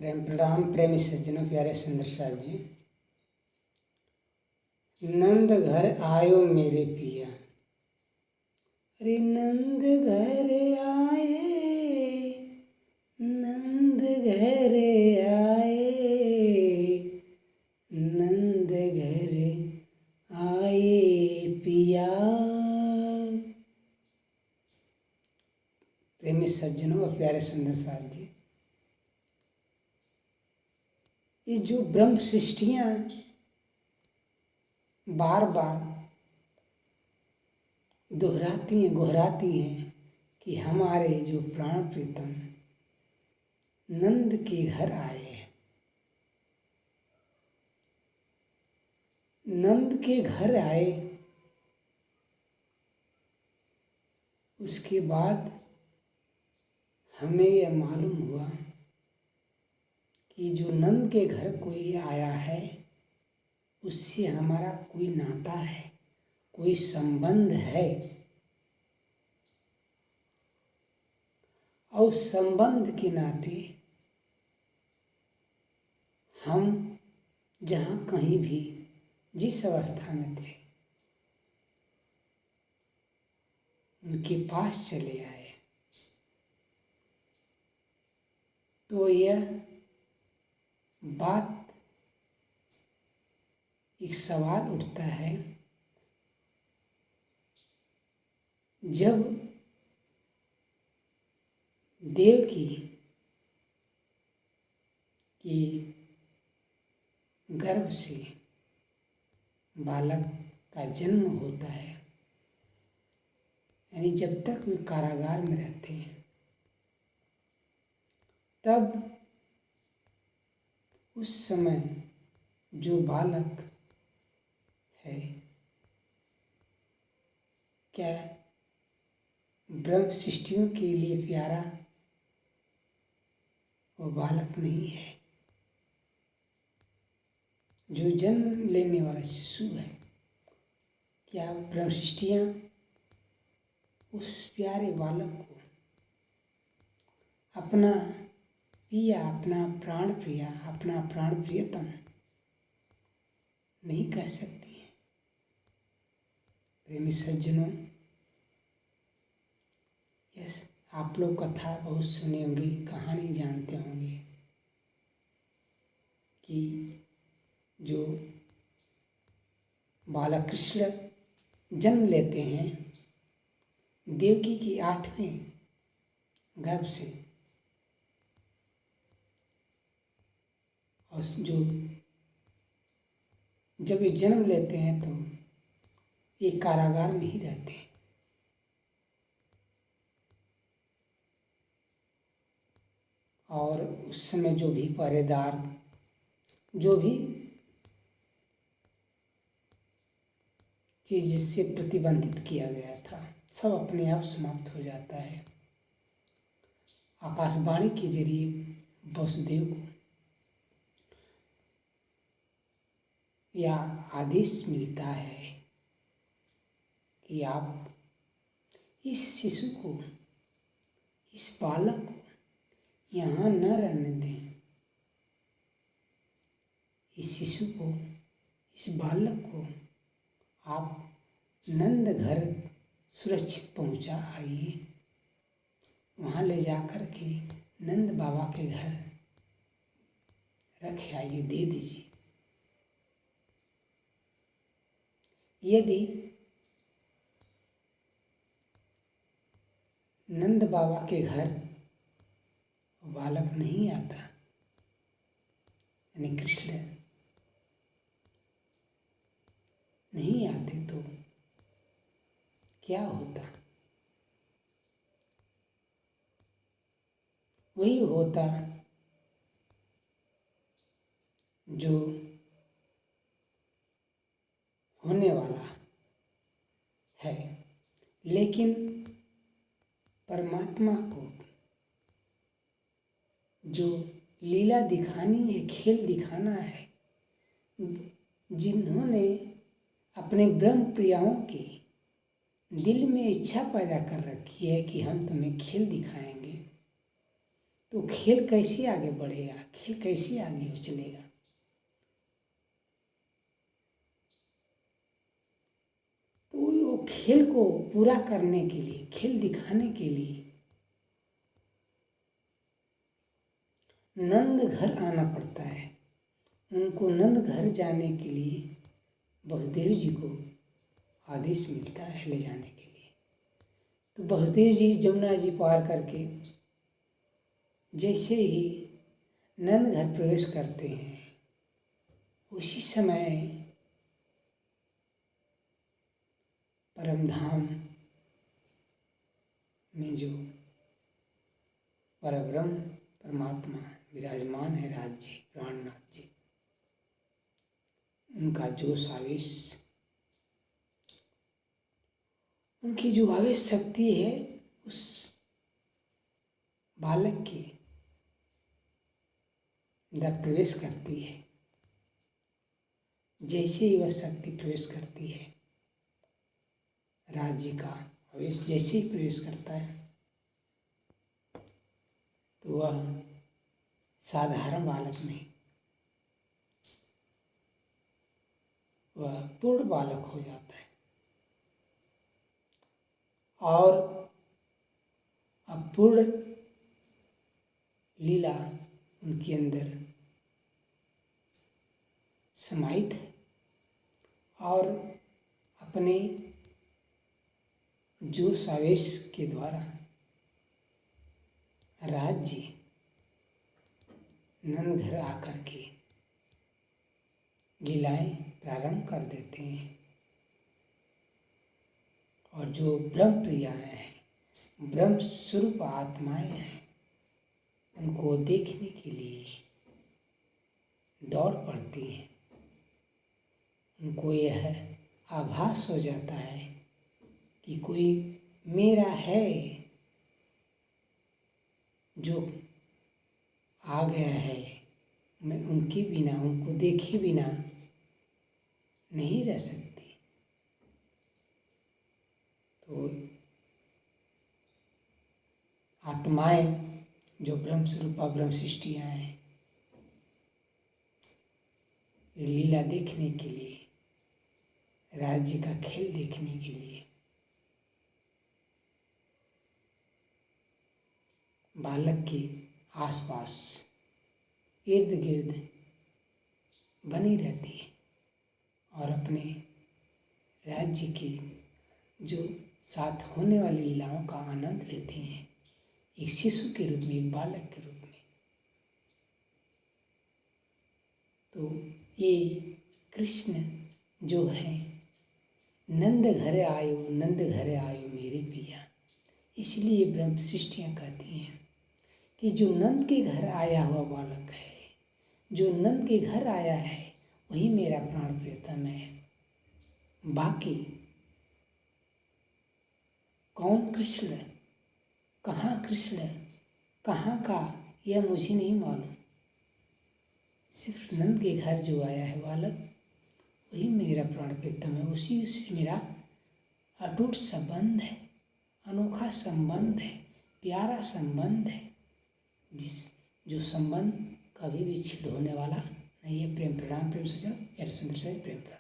प्रेम प्रणाम प्रेमी सज्जनों, प्यारे सुंदर साथ जी। नंद घर आयो मेरे पिया, अरे नंद घर आए, नंद घर आए, नंद घर आए पिया। प्रेमी सज्जनों और प्यारे सुंदर साथ जी, ये जो ब्रह्म सृष्टियाँ बार बार दोहराती हैं कि हमारे जो प्राण प्रीतम नंद के घर आए हैं। नंद के घर आए, उसके बाद हमें यह मालूम हुआ कि जो नंद के घर कोई आया है उससे हमारा कोई नाता है, कोई संबंध है। और उस संबंध के नाते हम जहाँ कहीं भी जिस अवस्था में थे उनके पास चले आए। तो यह बात एक सवाल उठता है, जब देवकी की गर्भ से बालक का जन्म होता है, यानी जब तक वे कारागार में रहते हैं, तब उस समय जो बालक है, क्या ब्रह्म सृष्टियों के लिए प्यारा वो बालक नहीं है? जो जन्म लेने वाला शिशु है, क्या ब्रह्म सृष्टियाँ उस प्यारे बालक को अपना पिया, अपना प्राण प्रिया, अपना प्राण प्रियतम नहीं कह सकती है? प्रेमी सज्जनों, यस, आप लोग कथा बहुत सुने होंगे, कहानी जानते होंगे कि जो बालक कृष्ण जन्म लेते हैं देवकी की 8वें गर्भ से, और जो जब ये जन्म लेते हैं तो ये कारागार में ही रहते हैं। और उस समय जो भी पहरेदार, जो भी चीज़ जिससे प्रतिबंधित किया गया था, सब अपने आप समाप्त हो जाता है। आकाशवाणी के जरिए वसुदेव को यह आदेश मिलता है कि आप इस शिशु को, इस बालक को यहाँ न रहने दें। इस शिशु को, इस बालक को आप नंद घर सुरक्षित पहुँचा आइए, वहाँ ले जा कर के नंद बाबा के घर रख आइए, दे दीजिए। यदि नंद बाबा के घर बालक नहीं आता, यानी कृष्ण नहीं आते, तो क्या होता? वही होता जो होने वाला है। लेकिन परमात्मा को जो लीला दिखानी है, खेल दिखाना है, जिन्होंने अपने ब्रह्म प्रियाओं के दिल में इच्छा पैदा कर रखी है कि हम तुम्हें खेल दिखाएंगे, तो खेल कैसे आगे बढ़ेगा, खेल कैसे आगे चलेगा। तो वो खेल को पूरा करने के लिए, खेल दिखाने के लिए नंद घर आना पड़ता है। उनको नंद घर जाने के लिए वसुदेव जी को आदेश मिलता है ले जाने के लिए। तो वसुदेव जी जमुना जी पार करके जैसे ही नंद घर प्रवेश करते हैं, उसी समय परमधाम में जो परब्रह्म परमात्मा विराजमान है, राज जी, प्राणनाथ जी, उनका जोश आवेश, उनकी जो आवेश शक्ति है उस बालक के अंदर प्रवेश करती है। जैसे ही वह शक्ति प्रवेश करती है, राज जी का आवेश जैसे ही प्रवेश करता है, तो वह साधारण बालक नहीं, वह पूर्ण बालक हो जाता है। और अपूर्ण लीला उनके अंदर समाहित है और अपने जोश आवेश के द्वारा राज जी नंद घर आकर के लीलाएं प्रारंभ कर देते हैं। और जो ब्रह्म प्रियाएं हैं, ब्रह्म स्वरूप आत्माएं हैं, उनको देखने के लिए दौड़ पड़ती हैं। उनको यह आभास हो जाता है कि कोई मेरा है जो आ गया है, मैं उनके बिना, उनको देखे बिना नहीं रह सकती। तो आत्माएं जो ब्रह्म स्वरूपा ब्रह्म सृष्टियाँ हैं, लीला देखने के लिए, राज्य का खेल देखने के लिए बालक के आसपास इर्द गिर्द बनी रहती है और अपने राज्य के जो साथ होने वाली लीलाओं का आनंद लेती हैं, एक शिशु के रूप में, एक बालक के रूप में। तो ये कृष्ण जो है, नंद घर आयो, नंद घर आयो मेरे पिया, इसलिए ब्रह्म सृष्टियाँ कहती हैं कि जो नंद के घर आया हुआ बालक है, जो नंद के घर आया है, वही मेरा प्राण प्रियतम है। बाकी कौन कृष्ण, कहाँ का, यह मुझे नहीं मालूम। सिर्फ नंद के घर जो आया है बालक, वही मेरा प्राण प्रियतम है। उसी से मेरा अटूट संबंध है, अनोखा संबंध है, प्यारा संबंध है, जो संबंध कभी भी छिड़ होने वाला नहीं है। प्रेम प्रणाम, प्रेम सजन, प्यारे सुंदर से प्रेम प्रणाम।